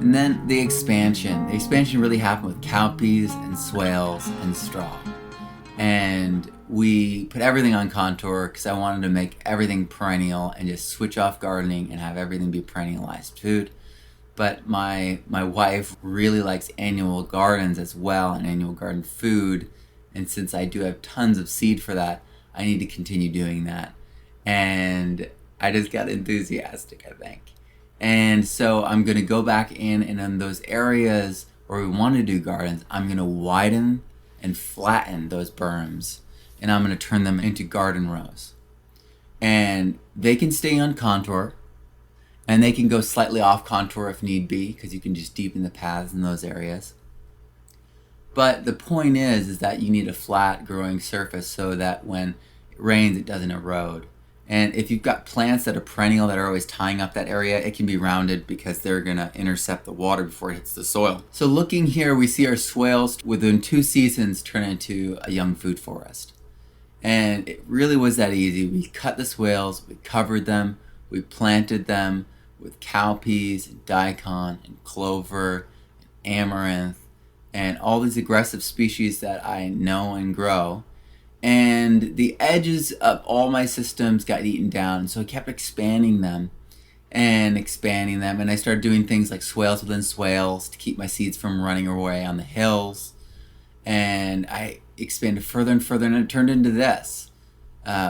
And then the expansion. The expansion really happened with cowpeas and swales and straw. And we put everything on contour because I wanted to make everything perennial and just switch off gardening and have everything be perennialized food. But my wife really likes annual gardens as well, and annual garden food. And since I do have tons of seed for that, I need to continue doing that. And I just got enthusiastic, I think. And so I'm going to go back in, and in those areas where we want to do gardens, I'm going to widen and flatten those berms, and I'm going to turn them into garden rows. And they can stay on contour, and they can go slightly off contour if need be, because you can just deepen the paths in those areas. But the point is that you need a flat growing surface so that when it rains, it doesn't erode. And if you've got plants that are perennial that are always tying up that area, it can be rounded because they're going to intercept the water before it hits the soil. So looking here, we see our swales within 2 seasons turn into a young food forest. And it really was that easy. We cut the swales, we covered them, we planted them with cowpeas and daikon and clover and amaranth and all these aggressive species that I know and grow. And the edges of all my systems got eaten down, so I kept expanding them. And I started doing things like swales within swales to keep my seeds from running away on the hills. And I expanded further and further, and it turned into this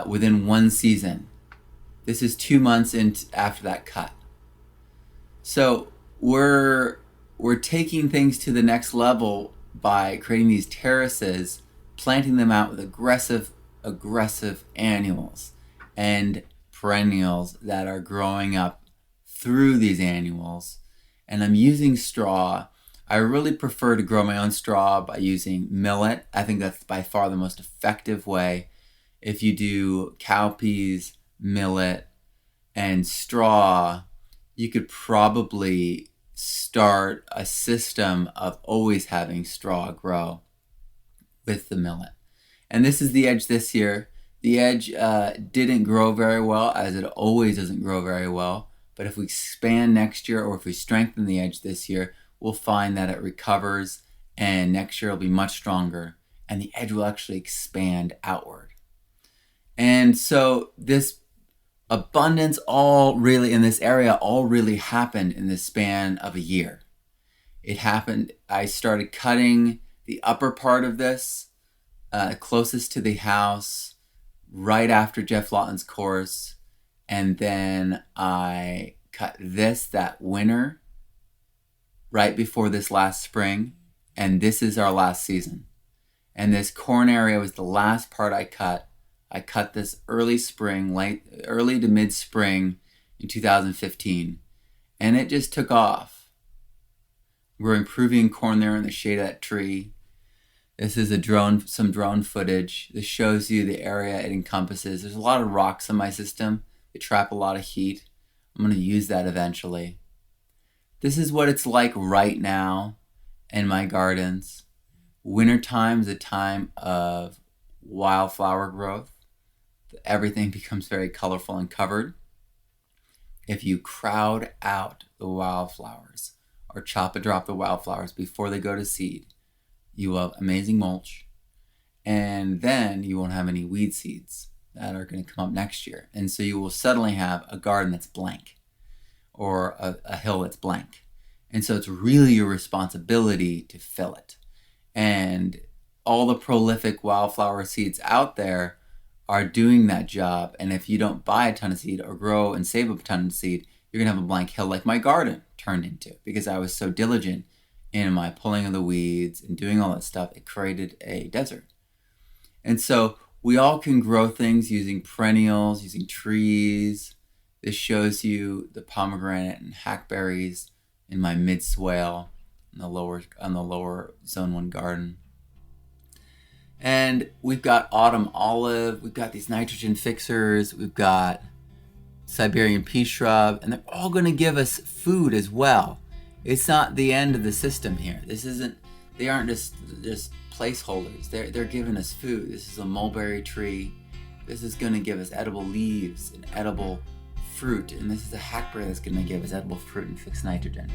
within 1 season. This is 2 months after that cut. So we're taking things to the next level by creating these terraces, planting them out with aggressive annuals and perennials that are growing up through these annuals. And I'm using straw. I really prefer to grow my own straw by using millet. I think that's by far the most effective way. If you do cowpeas, millet, and straw, you could probably start a system of always having straw grow with the millet. And this is the edge this year. The edge didn't grow very well, as it always doesn't grow very well. But if we expand next year, or if we strengthen the edge this year, we'll find that it recovers, and next year it'll be much stronger, and the edge will actually expand outward. And so this abundance all really in this area all really happened in the span of a year. It happened, I started cutting the upper part of this closest to the house right after Jeff Lawton's course, and then I cut this that winter right before this last spring, and this is our last season. And this corn area was the last part I cut. I cut this early to mid-spring in 2015, and it just took off. We're improving corn there in the shade of that tree. This is some drone footage. This shows you the area it encompasses. There's a lot of rocks in my system. They trap a lot of heat. I'm going to use that eventually. This is what it's like right now in my gardens. Wintertime is a time of wildflower growth. Everything becomes very colorful and covered. If you crowd out the wildflowers or chop and drop the wildflowers before they go to seed, you will have amazing mulch, and then you won't have any weed seeds that are going to come up next year. And so you will suddenly have a garden that's blank, or a hill that's blank. And so it's really your responsibility to fill it. And all the prolific wildflower seeds out there are doing that job. And if you don't buy a ton of seed or grow and save up a ton of seed, you're going to have a blank hill like my garden turned into, because I was so diligent in my pulling of the weeds and doing all that stuff. It created a desert. And so we all can grow things using perennials, using trees. This shows you the pomegranate and hackberries in my mid-swale on the lower zone 1 garden. And we've got autumn olive, we've got these nitrogen fixers, we've got Siberian pea shrub, and they're all going to give us food as well. It's not the end of the system here. They aren't just placeholders. They're giving us food. This is a mulberry tree. This is going to give us edible leaves and edible fruit. And this is a hackberry that's going to give us edible fruit and fix nitrogen.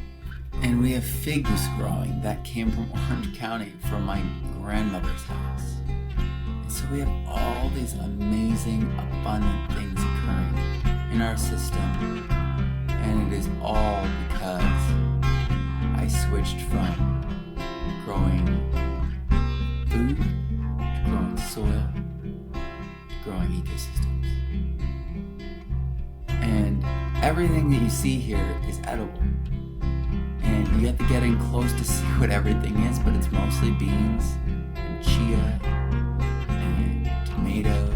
And we have figs growing that came from Orange County, from my grandmother's house. And so we have all these amazing, abundant things occurring in our system. And it is all because I switched from growing food to growing soil to growing ecosystems. And everything that you see here is edible. And you have to get in close to see what everything is, but it's mostly beans and chia and tomatoes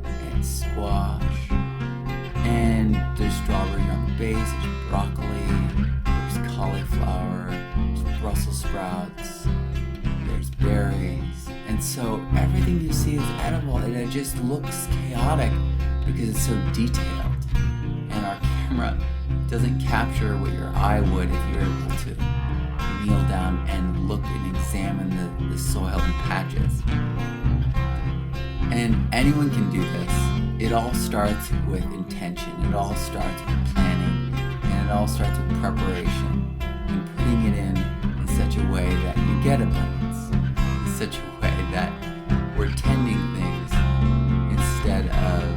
and squash. And there's strawberry on the base, there's broccoli, there's cauliflower, there's Brussels sprouts, there's berries. And so everything you see is edible, and it just looks chaotic because it's so detailed. And our camera doesn't capture what your eye would if you were able to kneel down and look and examine the soil in patches. And anyone can do this. It all starts with intention. It all starts with planning. And it all starts with preparation and putting it in such a way that you get abundance. In such a way that we're tending things instead of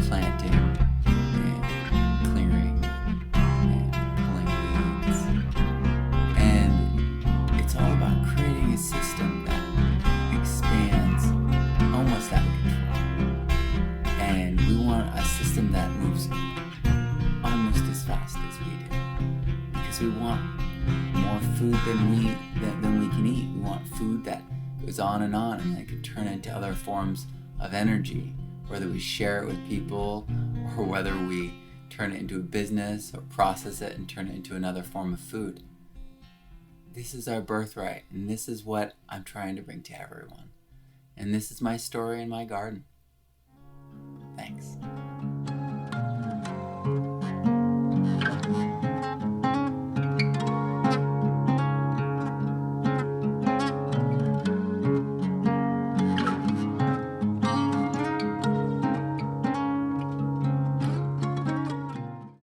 planting and clearing and pulling weeds. And it's all about creating a system that expands almost out of control. And we want a system that moves almost as fast as we do, because we want more food than we can eat. We want food that goes on and that can turn into other forms of energy, whether we share it with people or whether we turn it into a business or process it and turn it into another form of food. This is our birthright, and this is what I'm trying to bring to everyone. And this is my story in my garden. Thanks.